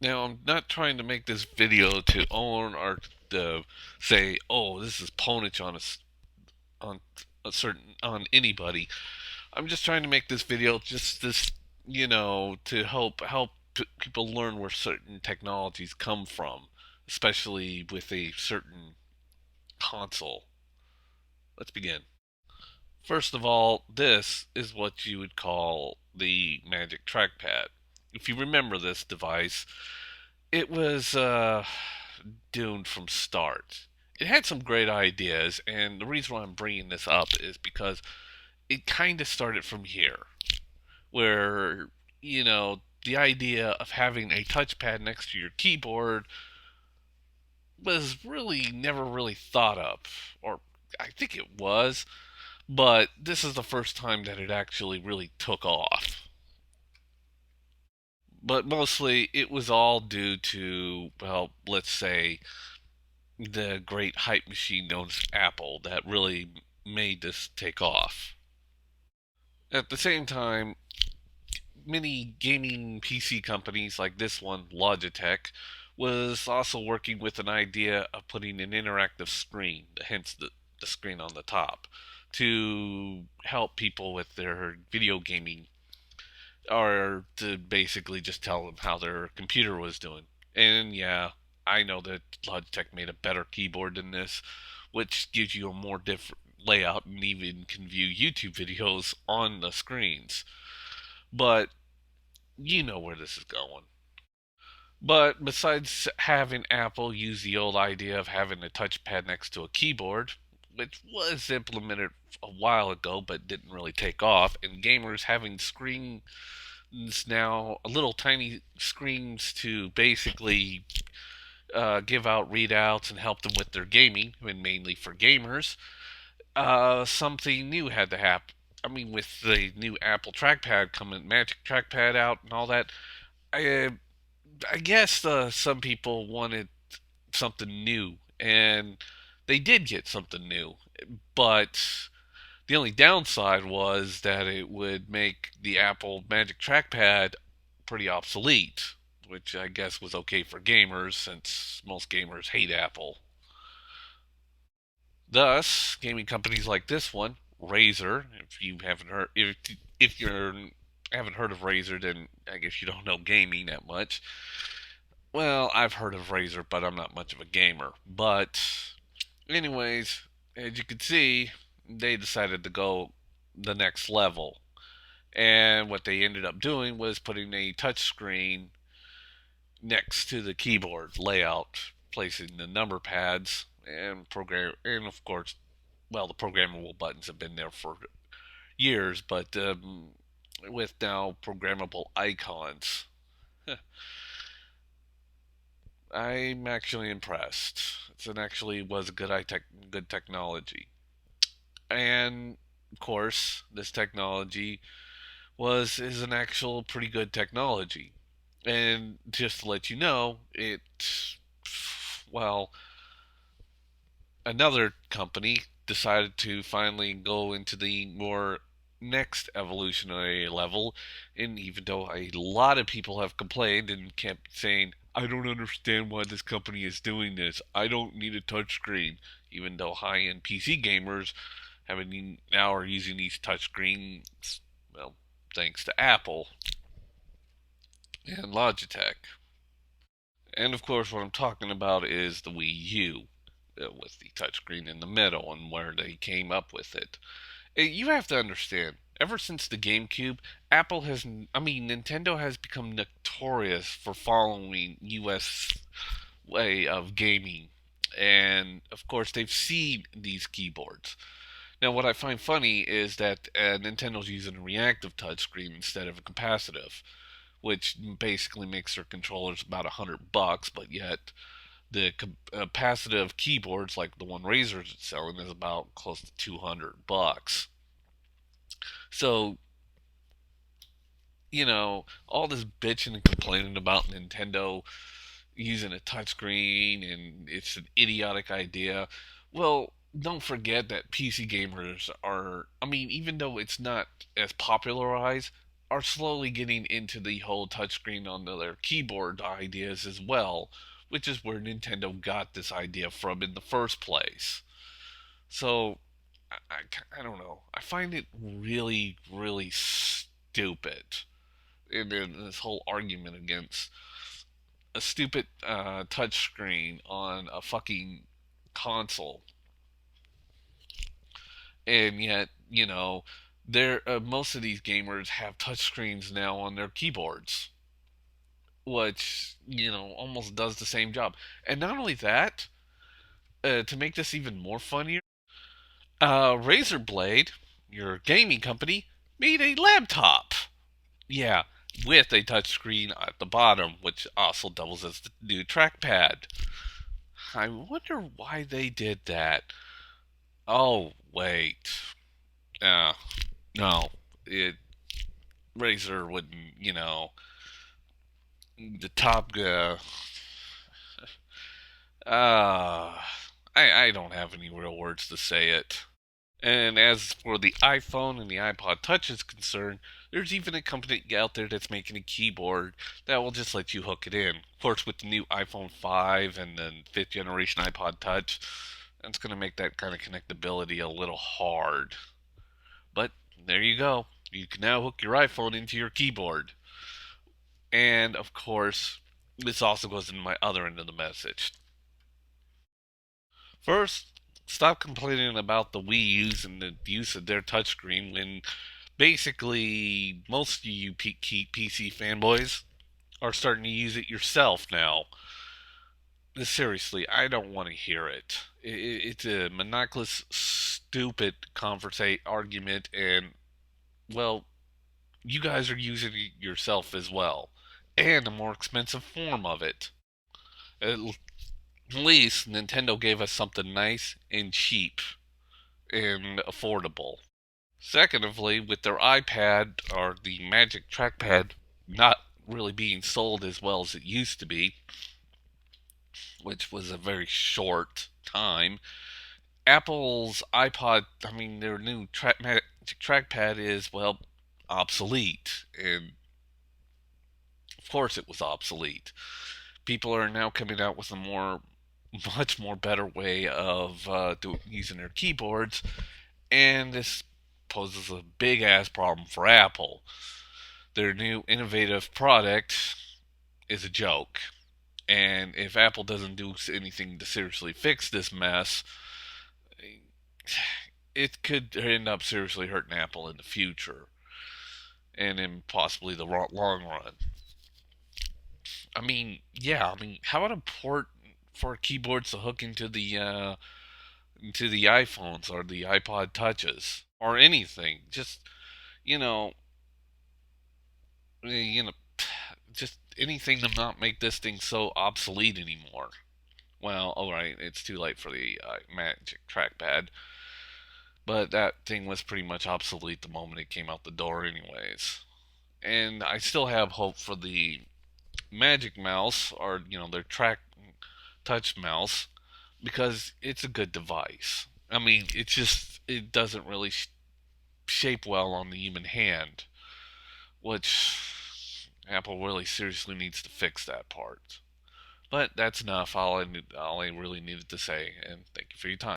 Now, I'm not trying to make this video to own or to say, "Oh, this is ponage on a certain on anybody." I'm just trying to make this video just to help people learn where certain technologies come from, especially with a certain console. Let's begin. First of all, this is what you would call the Magic Trackpad. If you remember this device, it was doomed from start. It had some great ideas, and the reason why I'm bringing this up is because it kind of started from here, where, the idea of having a touchpad next to your keyboard was really never really thought of, or I think it was, but this is the first time that it actually really took off. But mostly it was all due to, well, let's say, the great hype machine known as Apple that really made this take off. At the same time, many gaming PC companies like this one, Logitech, was also working with an idea of putting an interactive screen, hence the screen on the top, to help people with their video gaming, or to basically just tell them how their computer was doing. And yeah, I know that Logitech made a better keyboard than this, which gives you a more different layout and even can view YouTube videos on the screens. But you know where this is going. But besides having Apple use the old idea of having a touchpad next to a keyboard, which was implemented a while ago but didn't really take off, and gamers having screens now, little tiny screens to basically give out readouts and help them with their gaming, and mainly for gamers, something new had to happen. I mean, with the new Apple trackpad coming, Magic Trackpad out, and all that, I, I guess some people wanted something new, and they did get something new. But the only downside was that it would make the Apple Magic Trackpad pretty obsolete, which I guess was okay for gamers since most gamers hate Apple. Thus, gaming companies like this one, Razer, if you haven't heard of Razer, then I guess you don't know gaming that much. Well, I've heard of Razer, but I'm not much of a gamer. But anyways, as you can see, they decided to go the next level. And what they ended up doing was putting a touchscreen next to the keyboard layout, placing the number pads and program, and of course, well, the programmable buttons have been there for years, but with now programmable icons, I'm actually impressed. It actually was a good technology, and of course, this technology was is an actual pretty good technology. And just to let you know, well, another company decided to finally go into the more next evolutionary level. And even though a lot of people have complained and kept saying, I don't understand why this company is doing this, I don't need a touchscreen, even though high end PC gamers now are using these touchscreens, well, thanks to Apple and Logitech. And of course, what I'm talking about is the Wii U, with the touchscreen in the middle and where they came up with it. You have to understand, ever since the GameCube, Nintendo has become notorious for following US way of gaming. And of course, they've seen these keyboards. Now, what I find funny is that Nintendo's using a reactive touchscreen instead of a capacitive, which basically makes their controllers about $100, but yet the capacitive keyboards like the one Razer's selling is about close to $200. So, all this bitching and complaining about Nintendo using a touchscreen and it's an idiotic idea. Well, don't forget that PC gamers are, I mean, even though it's not as popularized, are slowly getting into the whole touchscreen on their keyboard ideas as well, which is where Nintendo got this idea from in the first place. So, I don't know. I find it really, really stupid. And then this whole argument against a stupid touchscreen on a fucking console. And yet, there most of these gamers have touchscreens now on their keyboards, which almost does the same job. And not only that, to make this even more funnier, Razer Blade, your gaming company, made a laptop. Yeah, with a touchscreen at the bottom, which also doubles as the new trackpad. I wonder why they did that. Oh, wait. Uh, no. It Razer wouldn't, the top uh I don't have any real words to say it. And as for the iPhone and the iPod Touch is concerned, there's even a company out there that's making a keyboard that will just let you hook it in. Of course, with the new iPhone 5 and the fifth generation iPod Touch, that's going to make that kind of connectability a little hard. But there you go. You can now hook your iPhone into your keyboard. And of course, this also goes in my other end of the message. First, stop complaining about the Wii U's and the use of their touchscreen when basically most of you PC fanboys are starting to use it yourself now. Seriously, I don't want to hear it. It's a monoculous, stupid conversation argument, and well, you guys are using it yourself as well, and a more expensive form of it. At least Nintendo gave us something nice and cheap and affordable. Secondly, with their iPad or the Magic Trackpad not really being sold as well as it used to be, which was a very short time, Apple's their new Magic Trackpad is, well, obsolete. And of course it was obsolete. People are now coming out with a much more better way of using their keyboards, and this poses a big ass problem for Apple. Their new innovative product is a joke. And if Apple doesn't do anything to seriously fix this mess, it could end up seriously hurting Apple in the future and in possibly the long run. How about a port for keyboards to hook into the iPhones or the iPod Touches or anything? Just you know, you know, just anything to not make this thing so obsolete anymore. Well, alright, it's too late for the Magic Trackpad, but that thing was pretty much obsolete the moment it came out the door, anyways. And I still have hope for the Magic Mouse or their track touch mouse because it's a good device. It doesn't really shape well on the human hand, which Apple really seriously needs to fix that part. But that's enough. All I really needed to say, and thank you for your time.